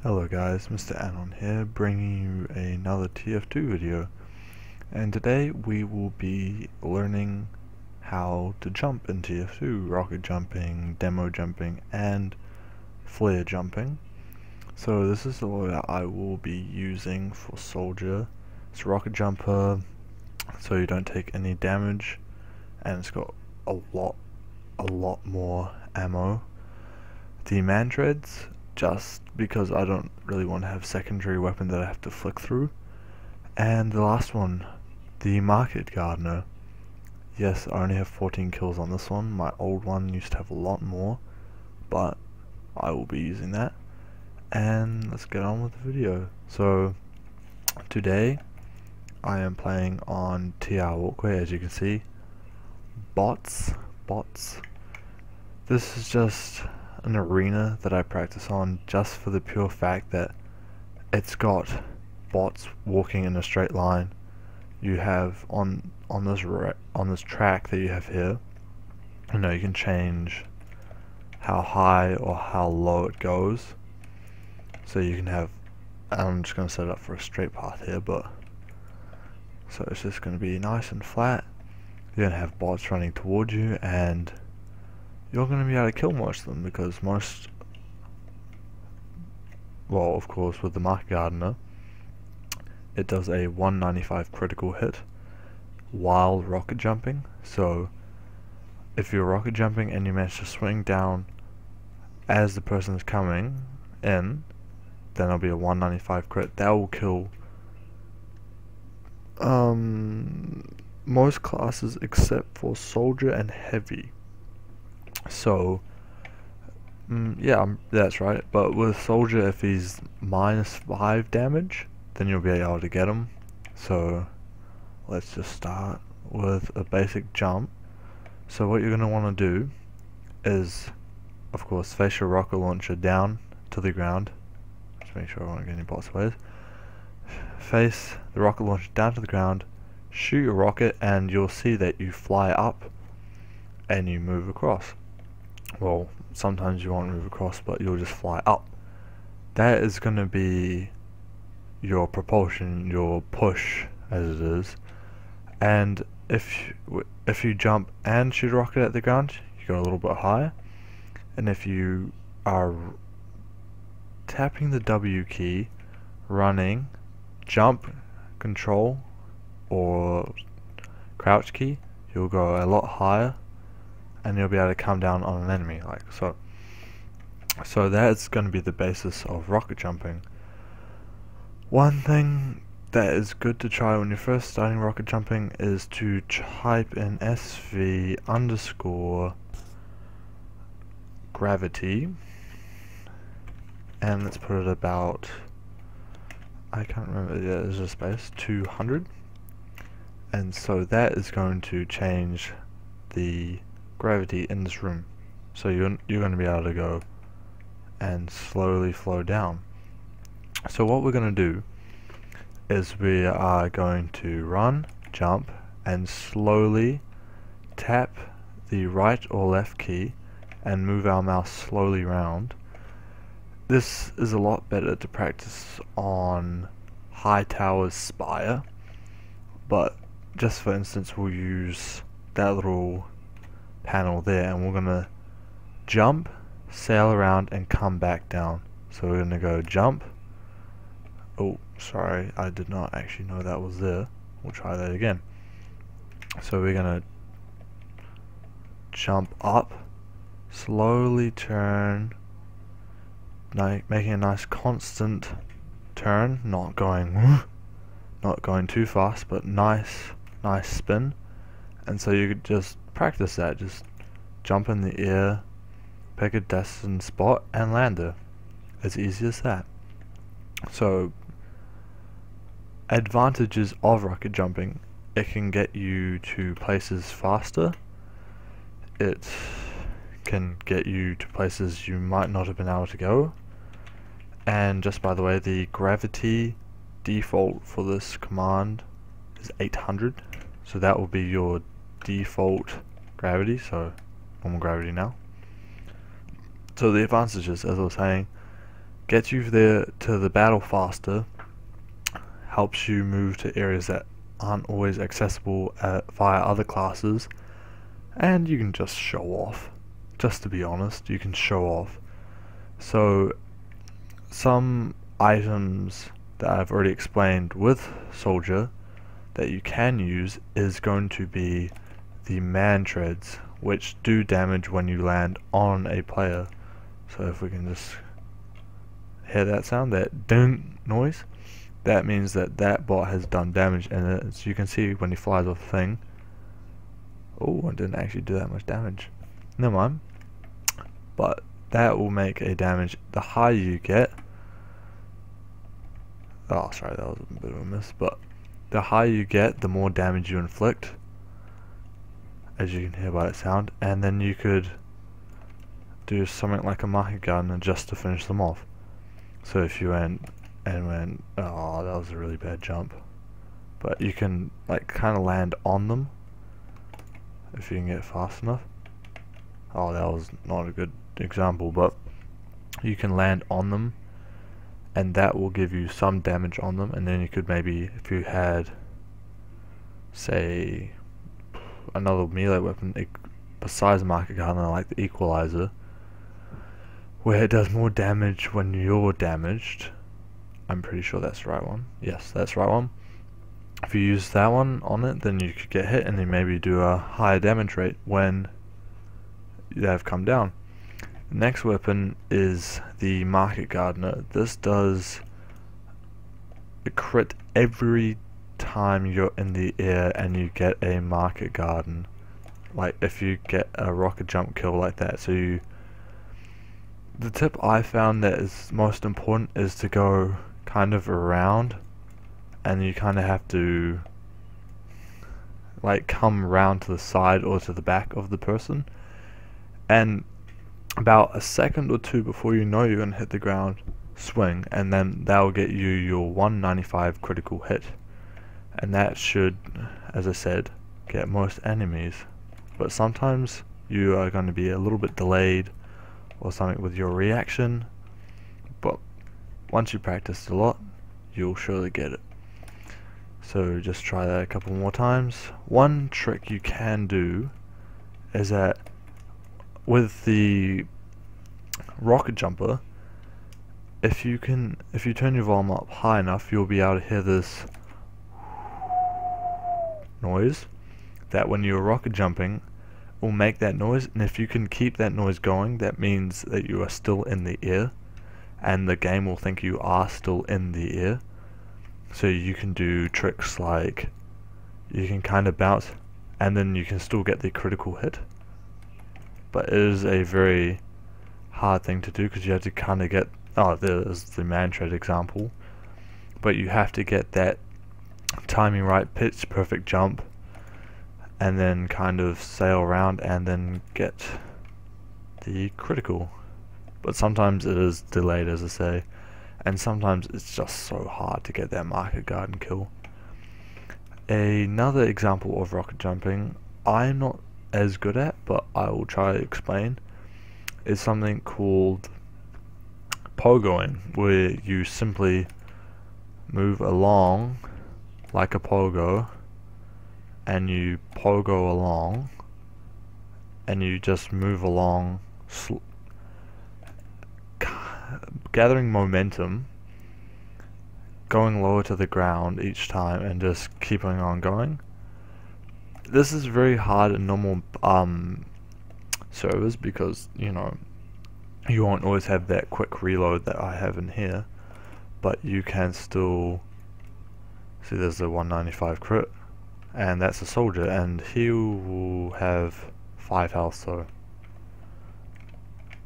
Hello guys, Mr. Anon here, bringing you another Tf2 video, and today we will be learning how to jump in Tf2, rocket jumping, demo jumping, and flare jumping. So this is the way I will be using for soldier. It's a rocket jumper, so you don't take any damage, and it's got a lot more ammo. The man treads, just because I don't really want to have secondary weapon that I have to flick through. And the last one, the market gardener. Yes, I only have 14 kills on this one. My old one used to have a lot more, but I will be using that. And let's get on with the video. So today I am playing on TR Walkway, as you can see. Bots. This is just an arena that I practice on, just for the pure fact that it's got bots walking in a straight line. You have on this track that you have here, you can change how high or how low it goes. So you can have, I'm just going to set it up for a straight path here, but so it's just going to be nice and flat. You're going to have bots running towards you, and you're going to be able to kill most of them, because well, of course, with the market gardener, it does a 195 critical hit while rocket jumping. So if you're rocket jumping and you manage to swing down as the person is coming in, then it'll be a 195 crit. That will kill most classes except for soldier and heavy. So yeah, that's right. But with soldier, if he's -5 damage, then you'll be able to get him. So let's just start with a basic jump. So what you're going to want to do is, of course, face your rocket launcher down to the ground. Just make sure I won't get any bots away. Face the rocket launcher down to the ground, shoot your rocket, and you'll see that you fly up and you move across. Well, sometimes you won't move across, but you'll just fly up. That is going to be your propulsion, your push, as it is. And if you jump and shoot a rocket at the ground, you go a little bit higher. And if you are tapping the W key, running, jump, control, or crouch key, you'll go a lot higher, and you'll be able to come down on an enemy like so. So that's going to be the basis of rocket jumping. One thing that is good to try when you're first starting rocket jumping is to type in SV_gravity, and let's put it about, I can't remember, yeah, there's a space, 200, and so that is going to change the gravity in this room. So you're going to be able to go and slowly flow down. So what we're going to do is we are going to run, jump, and slowly tap the right or left key and move our mouse slowly around. This is a lot better to practice on high towers spire, but just for instance we'll use that little panel there, and we're gonna jump, sail around, and come back down. So we're gonna go jump. Oh, sorry, I did not actually know that was there. We'll try that again. So we're gonna jump up, slowly turn, making a nice constant turn, not going too fast, but nice spin. And so you could just practice that, just jump in the air, pick a destined spot, and land it. As easy as that. So, advantages of rocket jumping: it can get you to places faster, it can get you to places you might not have been able to go. And just by the way, the gravity default for this command is 800, so that will be your default gravity, so normal gravity now. So the advantages, as I was saying, gets you there to the battle faster, helps you move to areas that aren't always accessible via other classes, and you can just show off. Just to be honest, you can show off. So some items that I've already explained with Soldier that you can use is going to be the man treads, which do damage when you land on a player. So if we can just hear that sound, that ding noise, that means that that bot has done damage, and as you can see when he flies off the thing, oh, it didn't actually do that much damage. Never mind. But that will make a damage. The higher you get, oh sorry, that was a bit of a miss, but the higher you get, the more damage you inflict, as you can hear by that sound, and then you could do something like a market garden just to finish them off. So if you went, oh, that was a really bad jump, but you can like kind of land on them if you can get fast enough. Oh, that was not a good example, but you can land on them and that will give you some damage on them, and then you could maybe, if you had say another melee weapon besides market garden, like the equalizer, where it does more damage when you're damaged. I'm pretty sure that's the right one. Yes, that's the right one. If you use that one on it, then you could get hit and then maybe do a higher damage rate when they have come down. The next weapon is the Market Gardener. This does a crit every time you're in the air and you get a Market Garden. Like if you get a rocket jump kill like that. So the tip I found that is most important is to go kind of around, and you kind of have to like come around to the side or to the back of the person, and about a second or two before you know you're going to hit the ground, swing, and then that will get you your 195 critical hit, and that should, as I said, get most enemies. But sometimes you are going to be a little bit delayed or something with your reaction, but once you practice a lot, you'll surely get it. So just try that a couple more times. One trick you can do is that with the rocket jumper, if you turn your volume up high enough, you'll be able to hear this noise that when you're rocket jumping will make that noise, and if you can keep that noise going, that means that you are still in the air and the game will think you are still in the air. So you can do tricks like you can kind of bounce and then you can still get the critical hit, but it is a very hard thing to do because you have to kind of get, oh, there's the man tread example, but you have to get that timing right, pitch perfect jump, and then kind of sail around and then get the critical. But sometimes it is delayed, as I say, and sometimes it's just so hard to get that market garden kill. Another example of rocket jumping I'm not as good at, but I will try to explain, is something called pogoing, where you simply move along like a pogo, and you pogo along, and you just move along, gathering momentum, going lower to the ground each time, and just keeping on going. This is very hard in normal servers because, you know, you won't always have that quick reload that I have in here, but you can still see there's a 195 crit, and that's a soldier, and he will have 5 health, so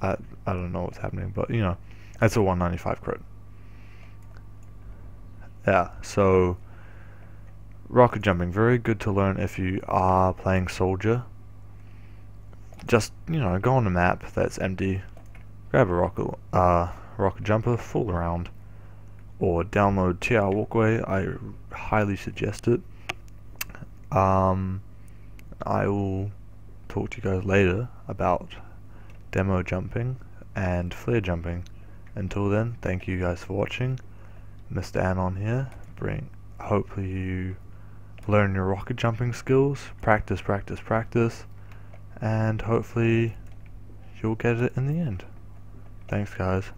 I don't know what's happening, but you know, that's a 195 crit. Yeah, so rocket jumping, very good to learn if you are playing soldier. Just, you know, go on a map that's empty, grab a rocket jumper, fool around, or download TR Walkway. I highly suggest it. I will talk to you guys later about demo jumping and flare jumping, Until then, thank you guys for watching. Mr. Anon here. Hopefully you learn your rocket jumping skills, practice, and hopefully you'll get it in the end. Thanks guys.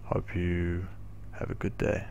Hope you have a good day.